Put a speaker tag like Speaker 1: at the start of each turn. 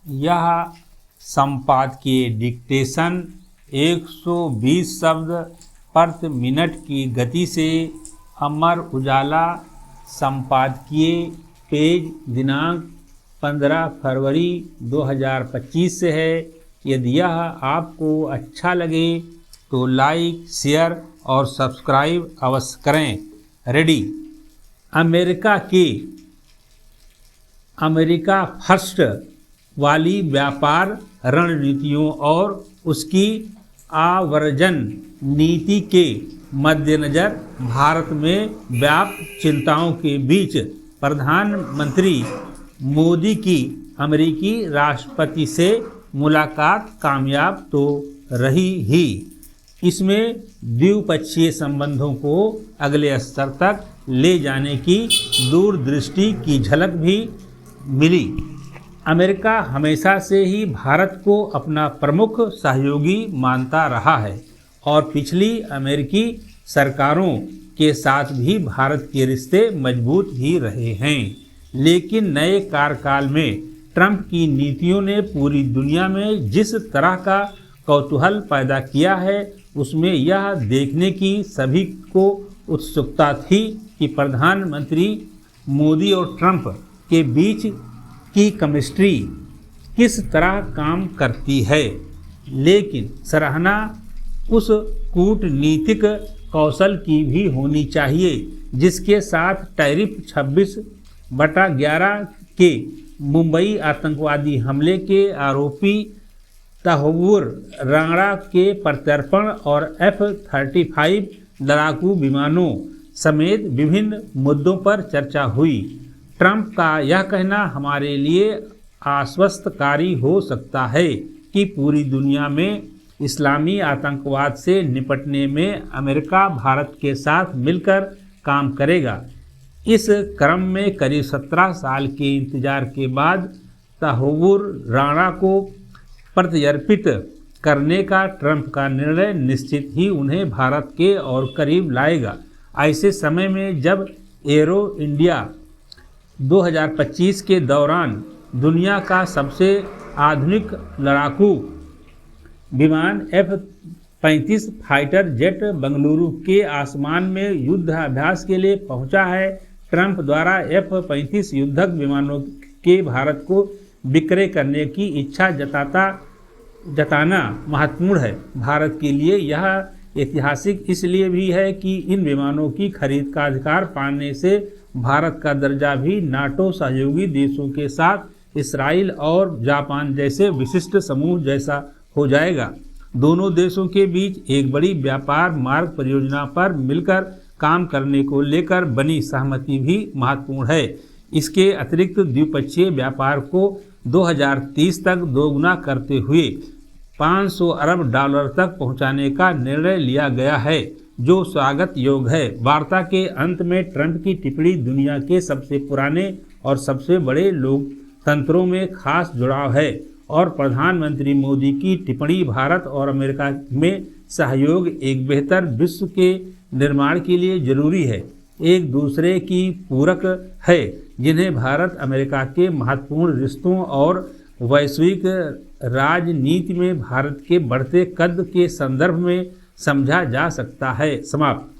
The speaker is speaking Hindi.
Speaker 1: यह संपादकीय डिक्टेशन 120 शब्द प्रति मिनट की गति से अमर उजाला संपादकीय पेज दिनांक 15 फरवरी 2025 से है। यदि यह आपको अच्छा लगे तो लाइक, शेयर और सब्सक्राइब अवश्य करें। रेडी। अमेरिका फर्स्ट वाली व्यापार रणनीतियों और उसकी आवर्जन नीति के मद्देनज़र भारत में व्याप्त चिंताओं के बीच प्रधानमंत्री मोदी की अमेरिकी राष्ट्रपति से मुलाकात कामयाब तो रही ही, इसमें द्विपक्षीय संबंधों को अगले स्तर तक ले जाने की दूरदृष्टि की झलक भी मिली। अमेरिका हमेशा से ही भारत को अपना प्रमुख सहयोगी मानता रहा है और पिछली अमेरिकी सरकारों के साथ भी भारत के रिश्ते मजबूत ही रहे हैं। लेकिन नए कार्यकाल में ट्रंप की नीतियों ने पूरी दुनिया में जिस तरह का कौतूहल पैदा किया है, उसमें यह देखने की सभी को उत्सुकता थी कि प्रधानमंत्री मोदी और ट्रंप के बीच की केमिस्ट्री किस तरह काम करती है। लेकिन सराहना उस कूटनीतिक कौशल की भी होनी चाहिए जिसके साथ टैरिफ 26/11 के मुंबई आतंकवादी हमले के आरोपी तहव्वुर राणा के प्रत्यर्पण और F-35 लड़ाकू विमानों समेत विभिन्न मुद्दों पर चर्चा हुई। ट्रंप का यह कहना हमारे लिए आश्वस्तकारी हो सकता है कि पूरी दुनिया में इस्लामी आतंकवाद से निपटने में अमेरिका भारत के साथ मिलकर काम करेगा। इस क्रम में करीब 17 साल के इंतजार के बाद तहव्वुर राणा को प्रत्यर्पित करने का ट्रंप का निर्णय निश्चित ही उन्हें भारत के और करीब लाएगा। ऐसे समय में जब एरो इंडिया 2025 के दौरान दुनिया का सबसे आधुनिक लड़ाकू विमान F-35 फाइटर जेट बेंगलुरु के आसमान में युद्धाभ्यास के लिए पहुंचा है, ट्रंप द्वारा F-35 युद्धक विमानों के भारत को विक्रय करने की इच्छा जताना महत्वपूर्ण है। भारत के लिए यह ऐतिहासिक इसलिए भी है कि इन विमानों की खरीद का अधिकार पाने से भारत का दर्जा भी नाटो सहयोगी देशों के साथ इसराइल और जापान जैसे विशिष्ट समूह जैसा हो जाएगा। दोनों देशों के बीच एक बड़ी व्यापार मार्ग परियोजना पर मिलकर काम करने को लेकर बनी सहमति भी महत्वपूर्ण है। इसके अतिरिक्त द्विपक्षीय व्यापार को 2030 तक दोगुना करते हुए $500 अरब तक पहुंचाने का निर्णय लिया गया है, जो स्वागत योग्य है। वार्ता के अंत में ट्रंप की टिप्पणी दुनिया के सबसे पुराने और सबसे बड़े लोकतंत्रों में खास जुड़ाव है और प्रधानमंत्री मोदी की टिप्पणी भारत और अमेरिका में सहयोग एक बेहतर विश्व के निर्माण के लिए जरूरी है, एक दूसरे की पूरक है, जिन्हें भारत अमेरिका के महत्वपूर्ण रिश्तों और वैश्विक राजनीति में भारत के बढ़ते कद के संदर्भ में समझा जा सकता है। समाप्त।